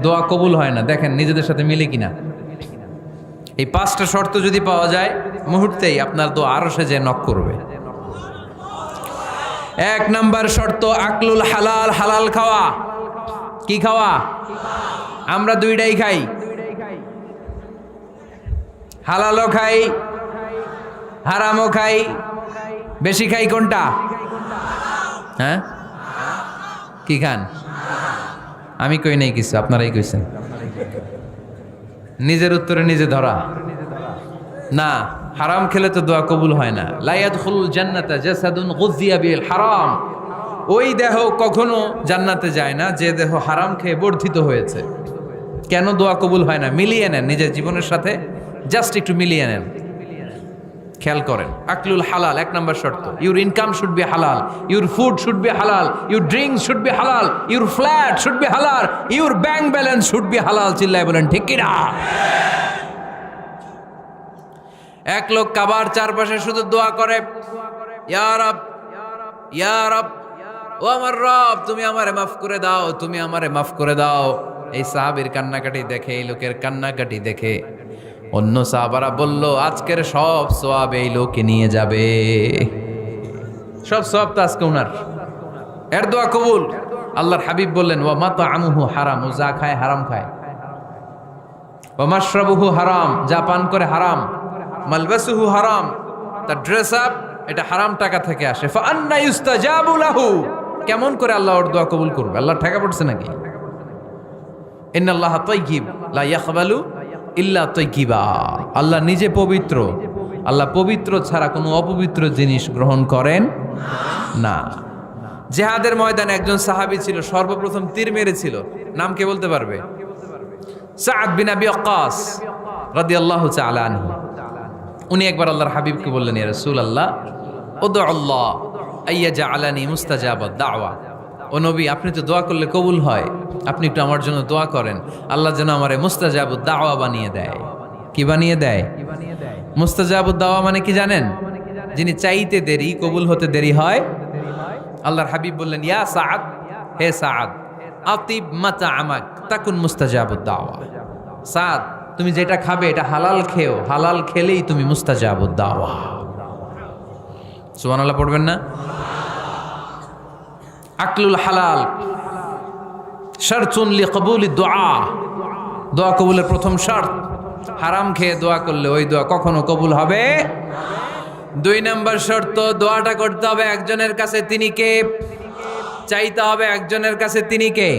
দোয়া কবুল হয় না। দেখেন নিজেদের সাথে মিলে কিনা। এই 5টা শর্ত যদি পাওয়া যায়, মুহূর্তেই আপনার দোয়া আরশে যে নক করবে। 1 নাম্বার শর্ত আকলুল হালাল, হালাল খাওয়া। কি খাওয়া? আমরা দুইটাই খাই, হালালও খাই, হারামও খাই। বেশি খাই কোনটা? হ্যাঁ, কি খান? আমি কই নাই কিছু, আপনারাই কইছেন। নিজের উত্তরে নিজে ধরা না। হারাম খেলে তো দোয়া কবুল হয় না। লা ইয়াদখুলুল জান্নাতা জাসাদুন গুযিয়া বিল হারাম। ওই দেহ কখনো জান্নাতে যায় না যে দেহ হারাম খেয়ে বর্ধিত হয়েছে। কেন দোয়া কবুল হয় না? মিলিয়ে নেন নিজের জীবনের সাথে, জাস্ট একটু মিলিয়ে নেন, খেয়াল করেন। আকলুল হালাল 1 নাম্বার শর্ত। ইউর ইনকাম শুড বি হালাল, ইউর ফুড শুড বি হালাল, ইউর ড্রিঙ্কস শুড বি হালাল, ইউর ফ্ল্যাট শুড বি হালাল, your bank balance should be হালাল। চিল্লায় বলেন ঠিক কিনা? এক লোক কাবার চারপাশে শুধু দোয়া করে, ইয়া রব, ইয়া রব, ও আমার রব, তুমি আমারে মাফ করে দাও, তুমি আমারে মাফ করে দাও। এই সাহাবীর কান্নাকাটি দেখে, এই লোকের কান্নাকাটি দেখে অন্য সাহাবারা বলল, আজকের সব সওয়াব এই লোকে নিয়ে যাবে। সব সওয়াব তো আজকে উনার। এর দোয়া কবুল। আল্লাহর হাবিব বললেন, ওয়া মাতআমুহু হারাম, ও যা খায় হারাম খায়। ওয়া মাশরাবুহু হারাম, যা পান করে হারাম। মালবাসুহু হারাম, তার ড্রেস আপ এটা হারাম টাকা থেকে আসে। ফা আন্না ইউস্তাজাবু লাহু, কেমন করে আল্লাহ ওর দোয়া কবুল করবে? আল্লাহ ঠেকা পড়ছে নাকি? ইন্নাল্লাহা তাইয়্যিব লা ইয়াকবালু ইল্লা তাইয়্যিবা। আল্লাহ নিজে পবিত্র, আল্লাহ পবিত্র ছাড়া কোনো অপবিত্র জিনিস গ্রহণ করেন না। জিহাদের ময়দানে একজন সাহাবী ছিল, সর্বপ্রথম তীর মেরেছিল। নাম কে বলতে পারবে? সাআদ বিন আবি ওয়াক্কাস রাদিয়াল্লাহু তাআলা আনহু। উনি একবার আল্লাহর হাবিবকে বললেন, ইয়া রাসূলুল্লাহ, উদউ আল্লাহ আইয়াজআলানি মুস্তাজাবাদ দাওয়া। ও নবী, আপনি তো দোয়া করলে কবুল হয়, আপনি একটু আমার জন্য দোয়া করেন, আল্লাহ যেন আমারে মুস্তাজাবুদ দাওয়া বানিয়ে দেয়। কি বানিয়ে দেয়? মুস্তাজাবুদ দাওয়া মানে কি জানেন? যিনি চাইতে দেরি, কবুল হতে দেরি হয়। আল্লাহর হাবিব বললেন, ইয়া সাআদ, হে সাআদ, আতিব মাতআমাক তাকুন মুস্তাজাবুদ দাওয়া। সাআদ, তুমি যেটা খাবে এটা হালাল খেও, হালাল খেলেই তুমি মুস্তাজাবুদ দাওয়া। সুবহানাল্লাহ পড়বেন না? আকলুল হালাল শারতুন লিকবুলি দুআ, দোয়া কবুলের প্রথম শর্ত। হারাম খেয়ে দোয়া করলে ওই দোয়া কখনো কবুল হবে। 2 নাম্বার শর্ত, দোয়াটা করতে হবে একজনের কাছে, তিনি কে? চাইতে হবে একজনের কাছে, তিনি কে?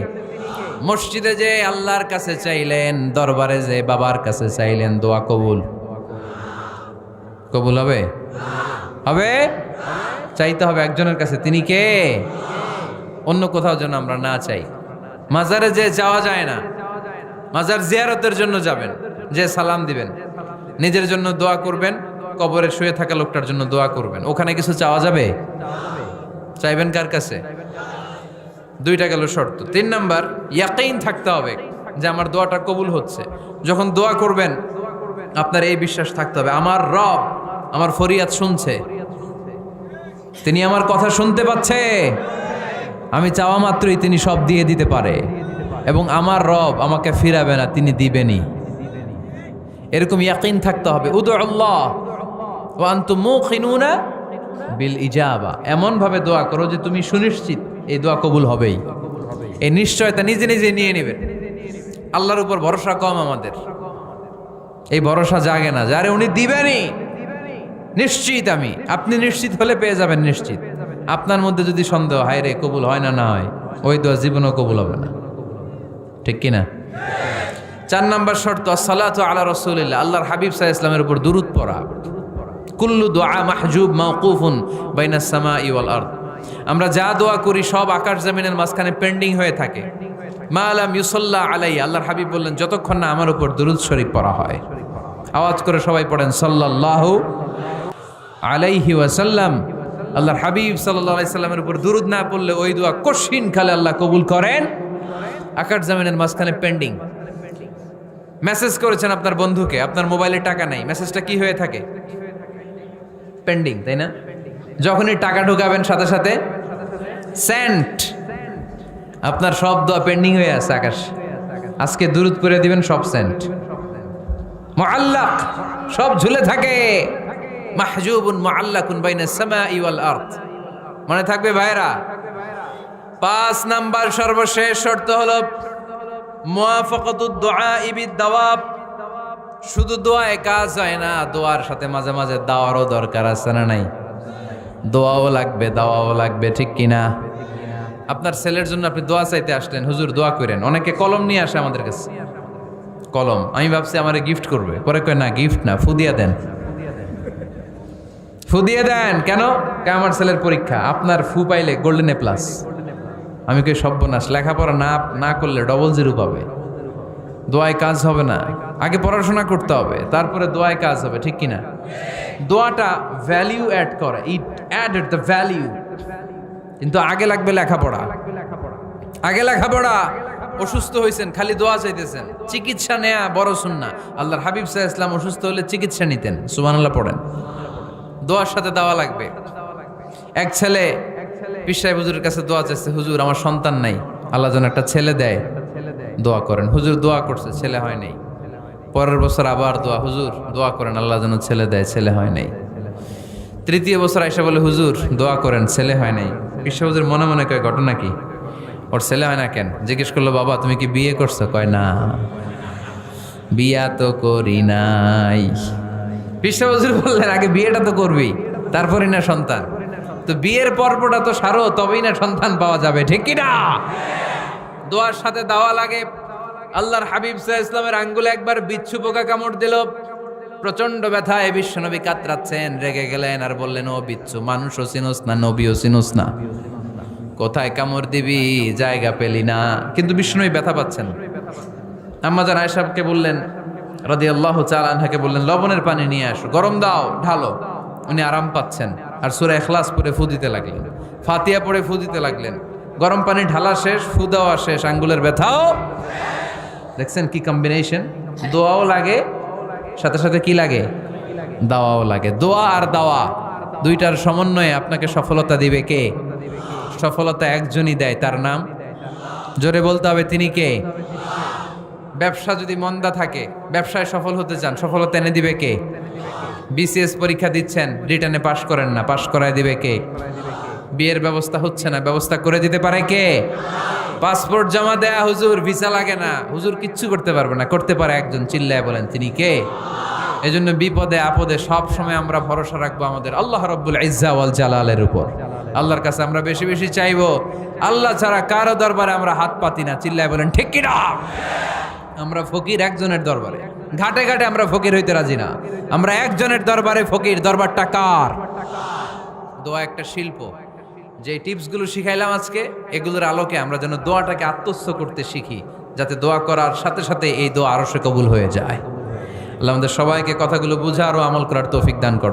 মসজিদে যে আল্লাহর কাছে চাইলেন, দরবারে যে বাবার কাছে চাইলেন, দোয়া কবুল কবুল হবে? হবে? চাইতে হবে একজনের কাছে, তিনি কে? অন্য কোথাও যেন আমরা না চাই। মাজারে যে যাওয়া যায় না, মাজার জিয়ারতের জন্য যাবেন, যে সালাম দিবেন, নিজের জন্য দোয়া করবেন, কবরে শুয়ে থাকা লোকটার জন্য দোয়া করবেন। ওখানে কিছু চাওয়া যাবে? চাইবেন কার কাছে? 2টা গেল শর্ত। 3 নাম্বার, ইয়াকিন থাকতে হবে যে আমার দোয়াটা কবুল হচ্ছে। যখন দোয়া করবেন আপনার এই বিশ্বাস থাকতে হবে, আমার রব আমার ফরিয়াদ শুনছে, তিনি আমার কথা শুনতে পাচ্ছে, আমি চাওয়া মাত্রই তিনি সব দিয়ে দিতে পারে, এবং আমার রব আমাকে ফিরাবে না, তিনি দিবেনই। এরকম ইয়াকিন থাকতে হবে। উদু আল্লাহ ওয়া আনতুম মুকিনুনা বিল ইজাবা, এমন ভাবে দোয়া করো যে তুমি সুনিশ্চিত এই দোয়া কবুল হবেই। এই নিশ্চয়তা নিজে নিজে নিয়ে নেবেন। আল্লাহর উপর ভরসা কম আমাদের, এই ভরসা জাগে না, যারে উনি দিবেনই নিশ্চিত আমি। আপনি নিশ্চিত হলে পেয়ে যাবেন নিশ্চিত। আপনার মধ্যে যদি সন্দেহ, হায় রে কবুল হয় না, না হয়, ওই দোয়া জীবনও কবুল হবে না। ঠিক কিনা? 4 নাম্বার শর্ত, আসসালাতু আলা রাসূলিল্লাহ, আল্লাহর হাবিব সাল্লাল্লাহু আলাইহি ওয়াসাল্লামের উপর দুরূদ পড়া। কুল্লু দুআ মাহজুব মাওকুফুন বাইনাস সামাই ওয়াল আরদ, আমরা যা দোয়া করি সব আকাশ জমিনের মাঝখানে পেন্ডিং হয়ে থাকে। মা লাম ইউসাল্লা আলাইহি, আল্লাহর হাবিব বললেন যতক্ষণ না আমার উপর দুরূদ শরীফ পড়া হয়। আওয়াজ করে সবাই পড়েন সাল্লাল্লাহু আলাইহি ওয়াসাল্লাম। আল্লাহর হাবিব সাল্লাল্লাহু আলাইহি সাল্লামের উপর দুরূদ না পড়লে ওই দোয়া কঠিন কালে আল্লাহ কবুল করেন। আকাশ জমিনের মাঝখানে পেন্ডিং। মেসেজ করেছেন আপনার বন্ধুকে, আপনার মোবাইলে টাকা নাই, মেসেজটা কি হয়ে থাকে? পেন্ডিং, তাই না? যখনই টাকা ঢুকাবেন সাথে সাথে সেন্ট, আপনার সব দোয়া পেন্ডিং হয়ে আছে আকাশ। আজকে দুরুদ পড়ে দিবেন সব সেন্ট, মুআল্লাক সব ঝুলে থাকে, মাহজুবুন মুআল্লাকুন বাইনাস সামাই ওয়াল আরদ। মনে থাকবে ভাইরা। 5 নাম্বার সর্বশেষ শর্ত হলো মুওয়াফাকাতুদ দুআই বিদ-দাওয়াব। শুধু দোয়ায় কাজ হয় না, দোয়ার সাথে মাঝে মাঝে দাওয়ারও দরকার আছে না নাই? দোয়াও লাগবে, দাওয়াও লাগবে, ঠিক কিনা? আপনার ছেলের জন্য আপনি দোয়া চাইতে আসলেন, হুজুর দোয়া করেন। অনেকে কলম নিয়ে আসে আমাদের কাছে, কলম। আমি ভাবছি আমারে গিফট করবে, পরে কয় না, গিফট না, ফু দিয়ে দেন, ফু দিয়ে দেন। কেন? আমার ছেলের পরীক্ষা, আপনার ফু পাইলে গোল্ডেন এ প্লাস। আমি কই সর্বনাশ, লেখাপড়া না করলে ডবল 0 পাবে, দোয়ায় কাজ হবে না। আগে পড়াশোনা করতে হবে, তারপরে দোয়ায় কাজ হবে, ঠিক কিনা? দোয়াটা ভ্যালিউ অ্যাড করে, ইট অ্যাডেড দ্য ভ্যালিউ। কিন্তু আগে লাগবে লেখাপড়া, আগে লেখাপড়া। অসুস্থ হয়েছেন, খালি দোয়া চাইতেছেন, চিকিৎসা নেয়া বড় সুন্নাহ। আল্লাহর হাবিব সাল্লাল্লাহু আলাইহি ওয়াসাল্লাম অসুস্থ হলে চিকিৎসা নিতেন, সুবহানাল্লাহ পড়েন। দোয়ার সাথে দেওয়া লাগবে। এক ছেলে পীর সাহেব হুজুরের কাছে দোয়া চাইছে, হুজুর আমার সন্তান নাই, আল্লাহ যেন একটা ছেলে দেয়, দোয়া করেন। হুজুর দোয়া করছে, ছেলে হয় নাই। পরের বছর আবার দোয়া, হুজুর দোয়া করেন আল্লাহ যেন ছেলে দেয়, ছেলে হয় নাই। তৃতীয় বছর আইসা বলে, হুজুর দোয়া করেন, ছেলে হয় নাই। পীর সাহেব হুজুর মনে মনে কয়, ঘটনা কি? ওর ছেলে হয় না কেন? জিজ্ঞেস করলো, বাবা তুমি কি বিয়ে করছো? কয় না, বিয়া তো করি নাই। পীর সাহেব হুজুর বললেন, আগে বিয়েটা তো করবি, তারপরই না সন্তান। তো বিয়ের পর্বটা তো সারো, তবেই না সন্তান পাওয়া যাবে, ঠিক কিনা? দোয়ার সাথে দেওয়া লাগে। আল্লাহর হাবিব সাল্লাল্লাহু আলাইহি ওয়াসাল্লামের আঙ্গুলে একবার বিচ্ছু পোকা কামড় দিল, প্রচন্ড ব্যথায় বিশ্বনবী কাতরাচ্ছেন, রেগে গেলেন আর বললেন, ও বিচ্ছু, মানুষও চিনোস না, নবীও চিনোস না, কোথায় কামড় দিবি, জায়গা পেলি না। কিন্তু বিশ্বনবী ব্যথা পাচ্ছেন। আম্মা জান আয়েশাকে বললেন, রাদিয়াল্লাহু তাআলা আনহাকে বললেন, লবণের পানি নিয়ে আসো, গরম দাও, ঢালো। উনি আরাম পাচ্ছেন আর সূরা ইখলাস পড়ে ফু দিতে লাগলেন, ফাতিহা পড়ে ফু দিতে লাগলেন। গরম পানি ঢালা শেষ, ফু দেওয়া শেষ, আঙ্গুলের ব্যথাও। দেখছেন কি কম্বিনেশন? দোয়াও লাগে, সাথে সাথে কি লাগে? দাওয়াও লাগে। দোয়া আর দাওয়া দুইটার সমন্বয়ে আপনাকে সফলতা দিবে কে? সফলতা একজনই দেয়, তার নাম জোরে বলতে হবে, তিনি কে? ব্যবসা যদি মন্দা থাকে, ব্যবসায় সফল হতে চান, সফলতা এনে দিবে কে? বিসিএস পরীক্ষা দিচ্ছেন, রিটার্নে পাশ করেন না, পাশ করায় দিবে কে? বিয়ের ব্যবস্থা হচ্ছে না, ব্যবস্থা করে দিতে পারে কে? পাসপোর্ট জমা দেয়া, হুজুর ভিসা লাগে না, হুজুর কিচ্ছু করতে পারবে না, করতে পারে একজন, চিল্লায় বলেন তিনি কে? এজন্য বিপদে আপদে সব সময় আমরা ভরসা রাখবো আমাদের আল্লাহ রাব্বুল ইজ্জা ওয়াল জালালের উপর। আল্লাহর কাছে আমরা বেশি বেশি চাইবো। আল্লাহ ছাড়া কারো দরবারে আমরা হাত পাতি না, চিল্লায় বলেন ঠিক কি না? আমরা ফকির একজনের দরবারে, ঘাটে ঘাটে আমরা ফকির হইতে রাজি না, আমরা একজনের দরবারে ফকির। দরবারটা কার? দোয়া একটা শিল্প। যে টিপসগুলো শিখাইলাম আজকে, এগুলোর আলোকে আমরা যেন দোয়াটাকে আত্মস্থ করতে শিখি, যাতে দোয়া করার সাথে সাথে এই দোয়া আরো সে কবুল হয়ে যায়। আল্লাহ আমাদের সবাইকে কথাগুলো বুঝা আরো আমল করার তৌফিক দান করো।